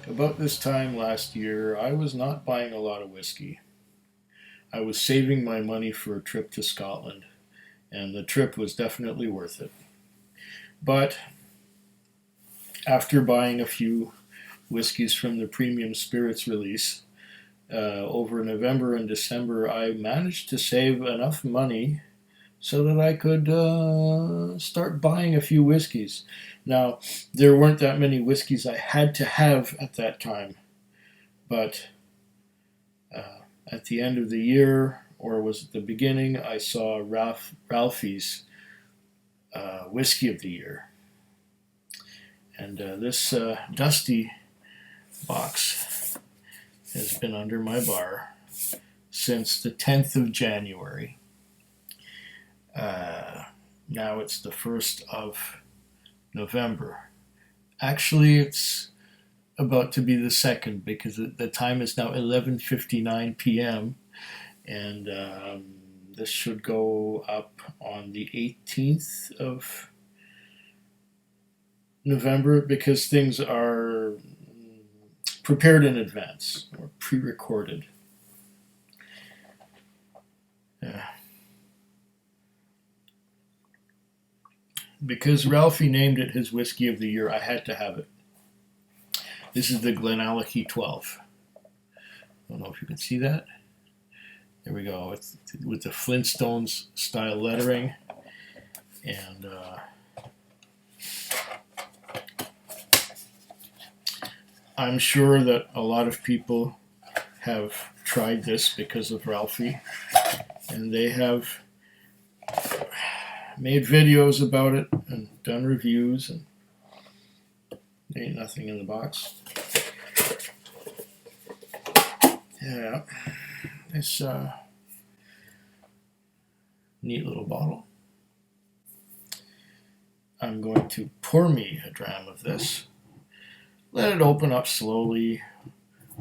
About this time last year, I was not buying a lot of whiskey. I was saving my money for a trip to Scotland, and the trip was definitely worth it. But after buying a few whiskeys from the premium spirits release, over November and December, I managed to save enough money so that I could start buying a few whiskeys. Now, there weren't that many whiskeys I had to have at that time, but at the end of the year, or was it the beginning, I saw Ralfy's Whiskey of the Year. And this dusty box has been under my bar since the 10th of January. Now it's the 1st of November. Actually, it's about to be the 2nd because the time is now 11:59 p.m. and this should go up on the 18th of November because things are prepared in advance or pre-recorded. Yeah. Because Ralfy named it his whiskey of the year, I had to have it. This is the GlenAllachie 12. I don't know if you can see that. There we go. It's with the Flintstones style lettering. And I'm sure that a lot of people have tried this because of Ralfy. And they have made videos about it and done reviews, and there ain't nothing in the box. Yeah, this neat little bottle. I'm going to pour me a dram of this. Let it open up slowly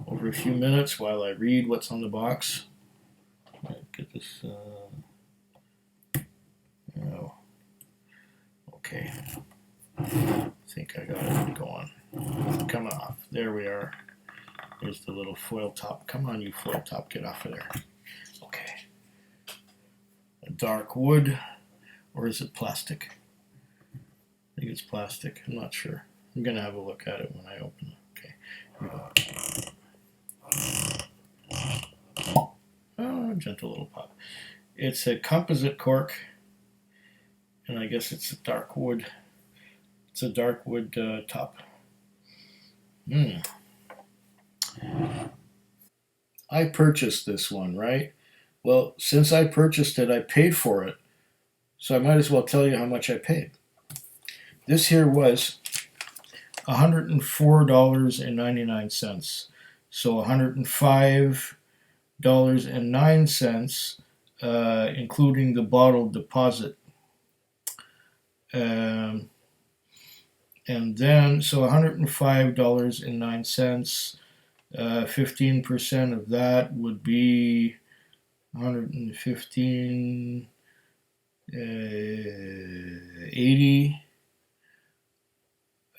over a few minutes while I read what's on the box. Get this. Oh, okay. I think I got it going. Coming off. There we are. There's the little foil top. Come on, you foil top, get off of there. Okay. A dark wood, or is it plastic? I think it's plastic. I'm not sure. I'm gonna have a look at it when I open it. Okay. Here we go. Oh, gentle little pop. It's a composite cork, and I guess it's a dark wood. It's a dark wood top. I purchased this one, right? Well, since I purchased it, I paid for it. So I might as well tell you how much I paid. This here was $104.99. So $105.09, including the bottle deposit. And then, so $105.09. 15% of that would be 115, 80.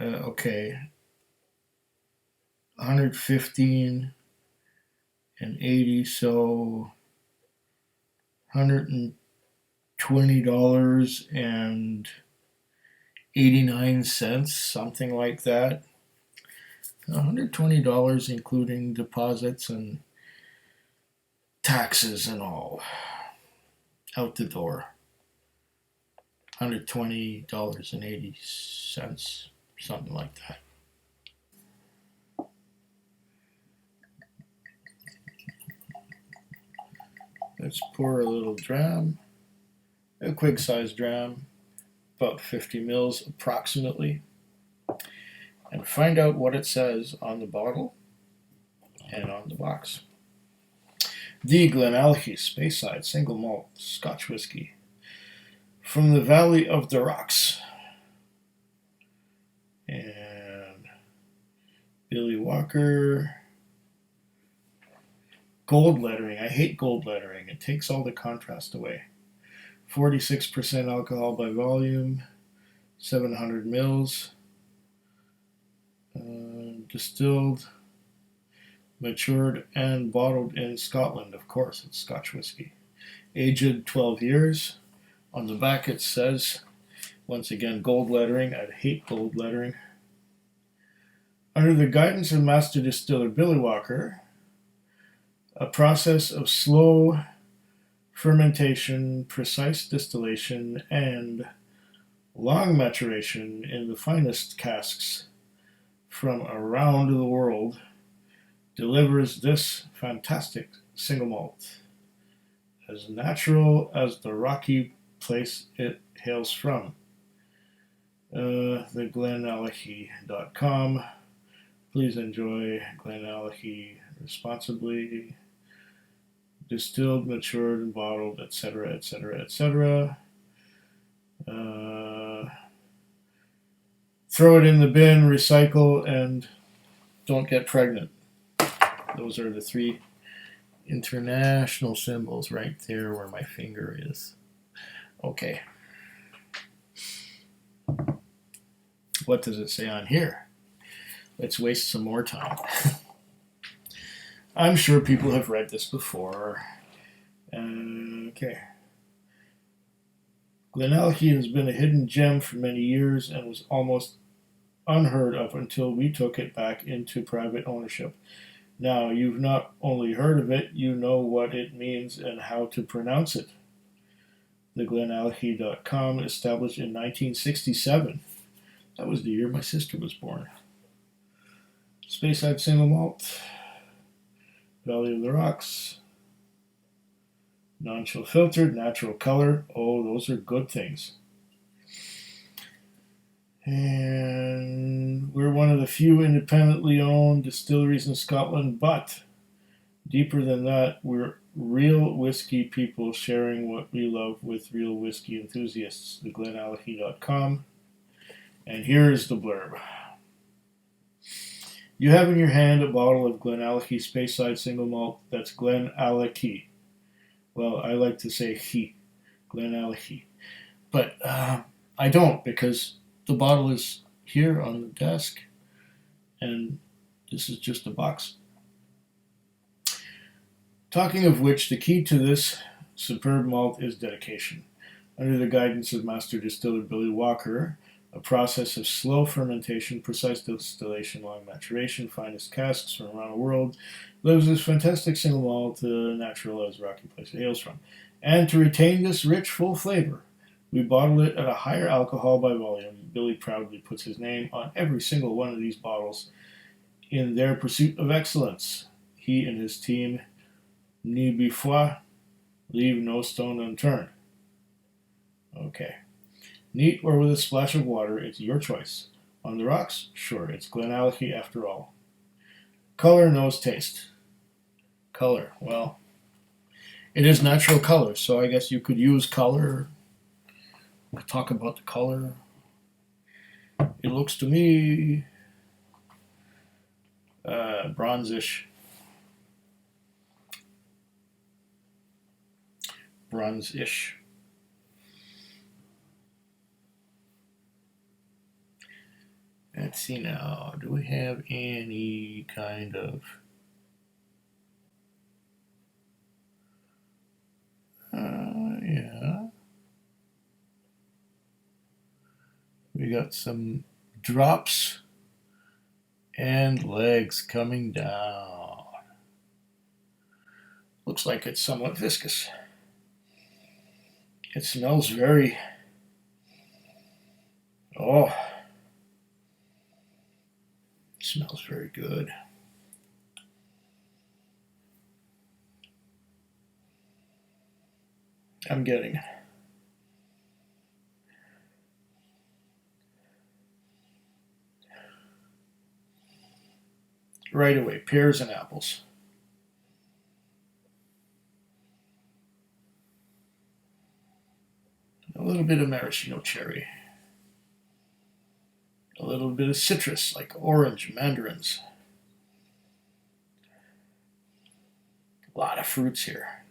Okay, 115 and 80, so $120.89, something like that. $120 including deposits and taxes and all. Out the door. $120.80, something like that. Let's pour a little dram, a quick size dram, about 50 mils approximately, and find out what it says on the bottle and on the box. The GlenAllachie Speyside Single Malt Scotch Whisky from the Valley of the Rocks. And Billy Walker. Gold lettering. I hate gold lettering. It takes all the contrast away. 46% alcohol by volume, 700 mils. And distilled, matured, and bottled in Scotland. Of course, it's Scotch whisky. Aged 12 years. On the back it says, once again, gold lettering. I hate gold lettering. Under the guidance of Master Distiller Billy Walker, a process of slow fermentation, precise distillation, and long maturation in the finest casks from around the world delivers this fantastic single malt, as natural as the rocky place it hails from. The GlenAllachie.com. Please enjoy GlenAllachie responsibly. Distilled, matured, and bottled, etc., etc., etc. Throw it in the bin, recycle, and don't get pregnant. Those are the three international symbols right there where my finger is. Okay. What does it say on here? Let's waste some more time. I'm sure people have read this before. Okay. GlenAllachie has been a hidden gem for many years and was almost unheard of until we took it back into private ownership. Now, you've not only heard of it, you know what it means and how to pronounce it. The GlenAllachie.com, established in 1967. That was the year my sister was born. Speyside single malt. Valley of the Rocks. Non-chill filtered, natural color. Oh, those are good things. And we're one of the few independently owned distilleries in Scotland, but deeper than that, we're real whiskey people sharing what we love with real whiskey enthusiasts. The GlenAllachie.com. And here's the blurb. You have in your hand a bottle of GlenAllachie Speyside single malt. That's GlenAllachie. Well, I like to say he, GlenAllachie. But I don't, because the bottle is here on the desk, and this is just a box. Talking of which, the key to this superb malt is dedication. Under the guidance of Master Distiller Billy Walker, a process of slow fermentation, precise distillation, long maturation, finest casks from around the world, lives this fantastic single malt, natural as rocky place it hails from. And to retain this rich, full flavor, we bottle it at a higher alcohol by volume. Billy proudly puts his name on every single one of these bottles in their pursuit of excellence. He and his team, ni bifoi, leave no stone unturned. Okay. Neat or with a splash of water, it's your choice. On the rocks? Sure, it's GlenAllachie after all. Color, nose, taste. Color, well, it is natural color, so I guess you could use color. Talk about the color. It looks to me bronzish. Bronze-ish. Let's see now. Do we have any kind of yeah. We got some drops and legs coming down. Looks like it's somewhat viscous. It smells very, oh, it smells very good. I'm getting right away pears and apples. A little bit of maraschino cherry. A little bit of citrus like orange, mandarins. A lot of fruits here.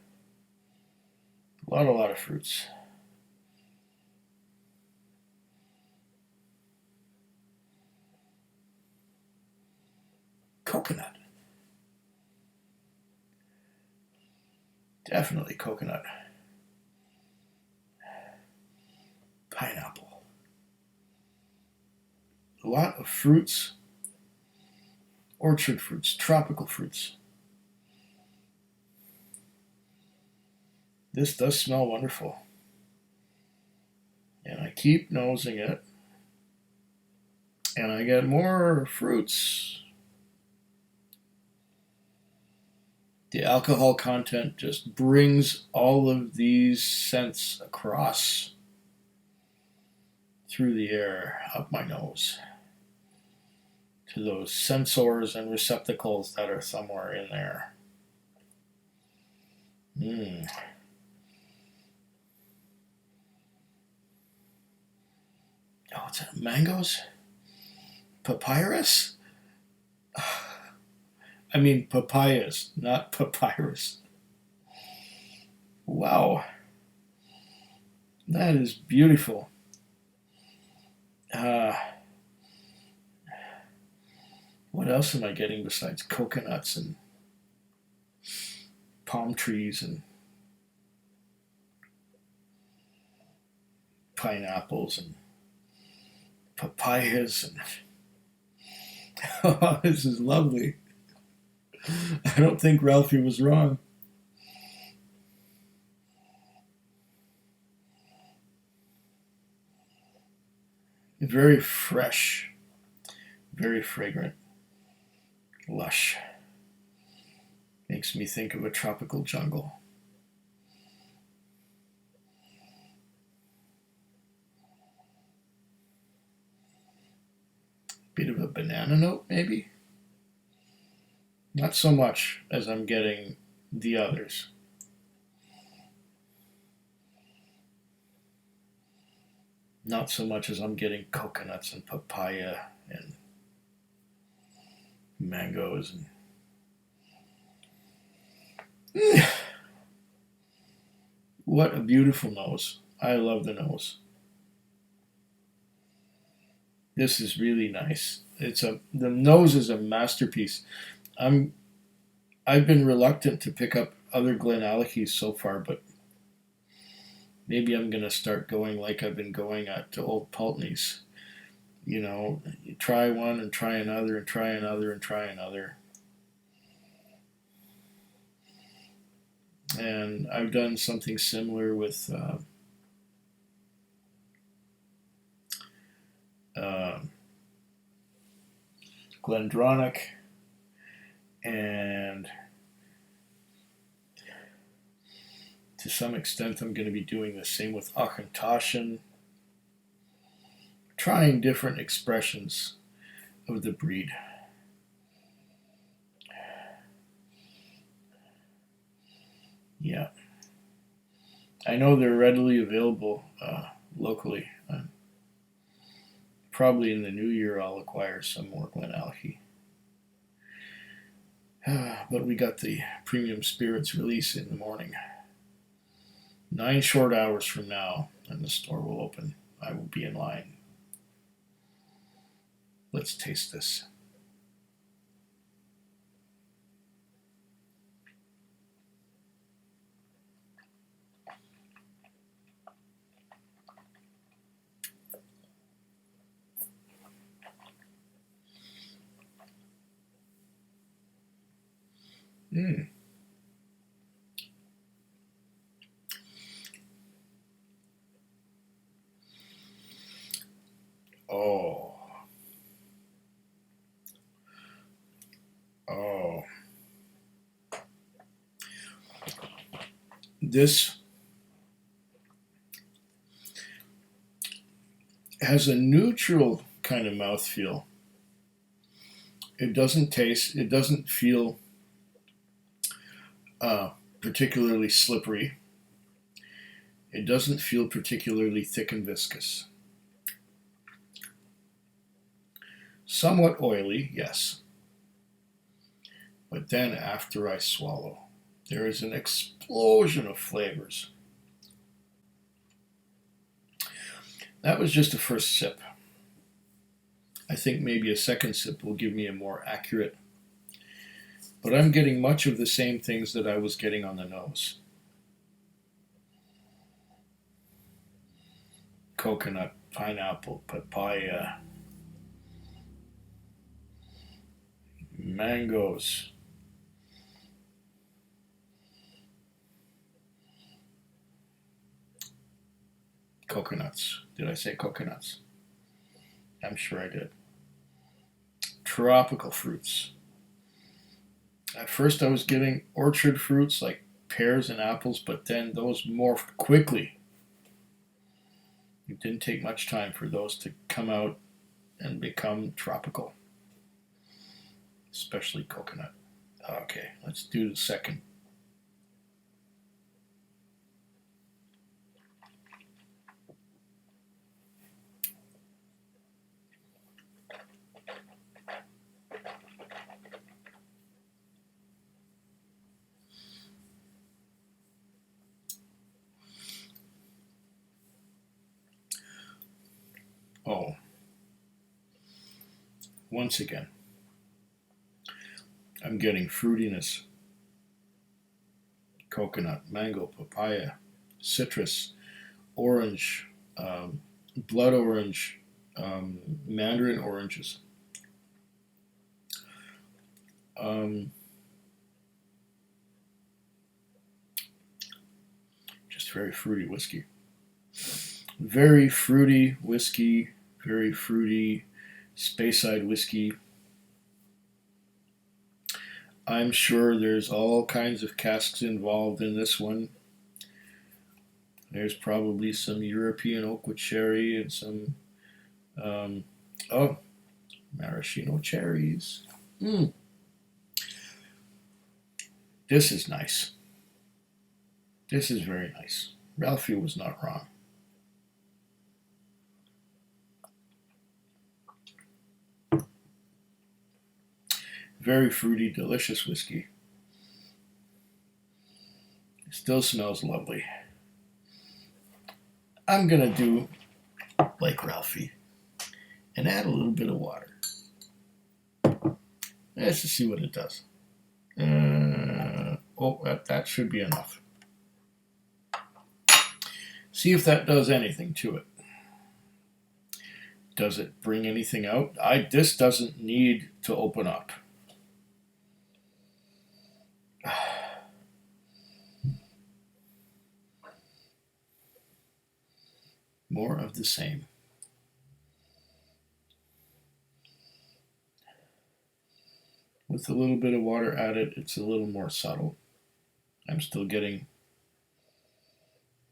A lot of fruits. coconut. Definitely coconut. Pineapple. A lot of fruits, orchard fruits, tropical fruits. This does smell wonderful. And I keep nosing it. And I get more fruits. The alcohol content just brings all of these scents across through the air, up my nose, to those sensors and receptacles that are somewhere in there. Oh, what's that? Mangoes? Papyrus? I mean papayas, not papyrus. Wow. That is beautiful. What else am I getting besides coconuts and palm trees and pineapples and papayas and oh, this is lovely. I don't think Ralfy was wrong. Very fresh, very fragrant, lush. Makes me think of a tropical jungle. Bit of a banana note, maybe? Not so much as I'm getting the others. Not so much as I'm getting coconuts and papaya and mangoes and what a beautiful nose. I love the nose. This is really nice. The nose is a masterpiece. I've been reluctant to pick up other GlenAllachies so far, but maybe I'm going to start going like I've been going to Old Pulteney's. You know, you try one and try another and try another and try another. And I've done something similar with Glendronach, and to some extent I'm going to be doing the same with Auchentoshan, trying different expressions of the breed. Yeah, I know they're readily available locally. Probably in the new year I'll acquire some more GlenAllachie. But we got the premium spirits release in the morning. 9 short hours from now, and the store will open. I will be in line. Let's taste this. Oh. Oh. This has a neutral kind of mouthfeel. It doesn't feel particularly slippery. It doesn't feel particularly thick and viscous. Somewhat oily, yes. But then after I swallow, there is an explosion of flavors. That was just a first sip. I think maybe a second sip will give me a more accurate but I'm getting much of the same things that I was getting on the nose. Coconut, pineapple, papaya, mangoes, coconuts. Did I say coconuts? I'm sure I did. Tropical fruits. At first I was getting orchard fruits like pears and apples, but then those morphed quickly. It didn't take much time for those to come out and become tropical, especially coconut. Okay, let's do the second. Oh, once again, I'm getting fruitiness. Coconut, mango, papaya, citrus, orange, blood orange, mandarin oranges. Just very fruity whiskey. Very fruity whiskey, very fruity Speyside whiskey. I'm sure there's all kinds of casks involved in this one. There's probably some European oak with sherry and some, oh, maraschino cherries. This is nice. This is very nice. Ralfy was not wrong. Very fruity, delicious whiskey. It still smells lovely. I'm going to do like Ralfy and add a little bit of water. Let's just see what it does. That should be enough. See if that does anything to it. Does it bring anything out? This doesn't need to open up. More of the same. With a little bit of water added, it's a little more subtle. I'm still getting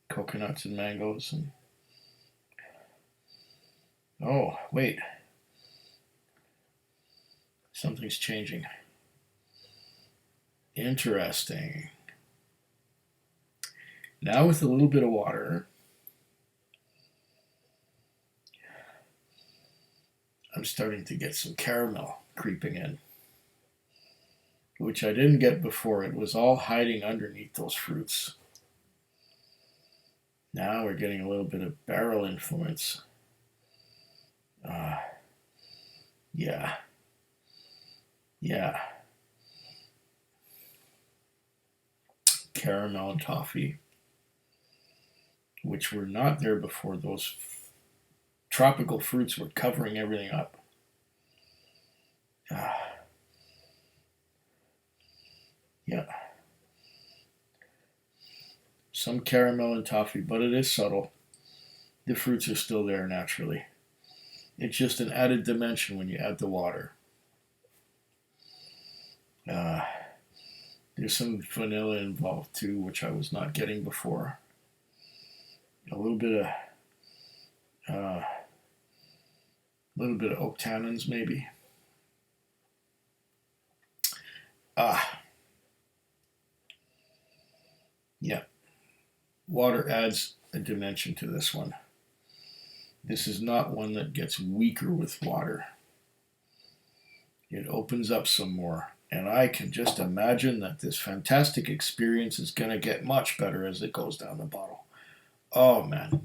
coconuts and mangoes and oh, wait. Something's changing. Interesting. Now with a little bit of water, I'm starting to get some caramel creeping in, which I didn't get before. It was all hiding underneath those fruits. Now we're getting a little bit of barrel influence. Yeah. Caramel and toffee, which were not there before. Those tropical fruits were covering everything up. Yeah. Some caramel and toffee, but it is subtle. The fruits are still there naturally. It's just an added dimension when you add the water. There's some vanilla involved too, which I was not getting before. A little bit of oak tannins maybe. Yeah. Water adds a dimension to this one. This is not one that gets weaker with water. It opens up some more. And I can just imagine that this fantastic experience is going to get much better as it goes down the bottle. Oh man,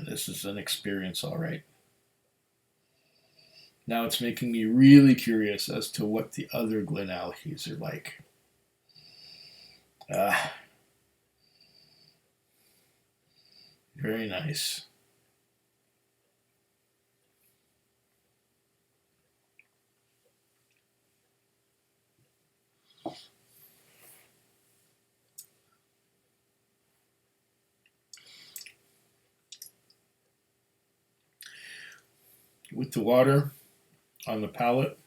this is an experience, all right. Now it's making me really curious as to what the other GlenAllachies are like. Very nice. With the water on the palate.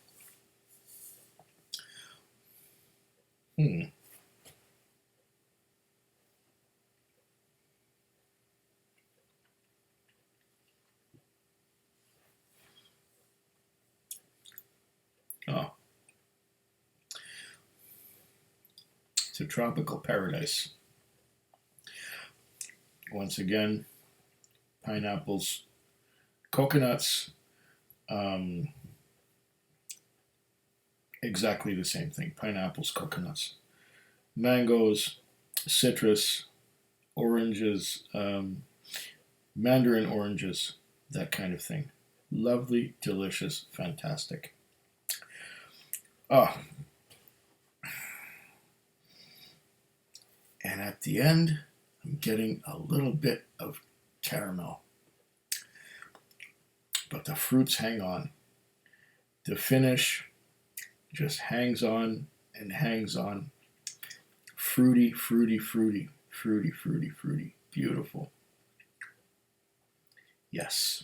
Oh. It's a tropical paradise. Once again, pineapples, coconuts, exactly the same thing. Pineapples, coconuts, mangoes, citrus, oranges, mandarin oranges, that kind of thing. Lovely, delicious, fantastic. Oh. And at the end, I'm getting a little bit of caramel. But the fruits hang on. The finish just hangs on and hangs on. Fruity, fruity, fruity, fruity, fruity, fruity. Beautiful. Yes.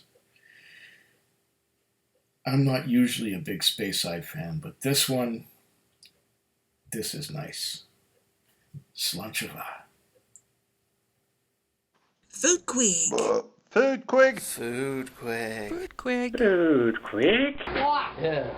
I'm not usually a big Speyside fan, but this one, this is nice. Slancheva. Food quick. Food quick. Food quick. Food quick. Food quick. Yeah.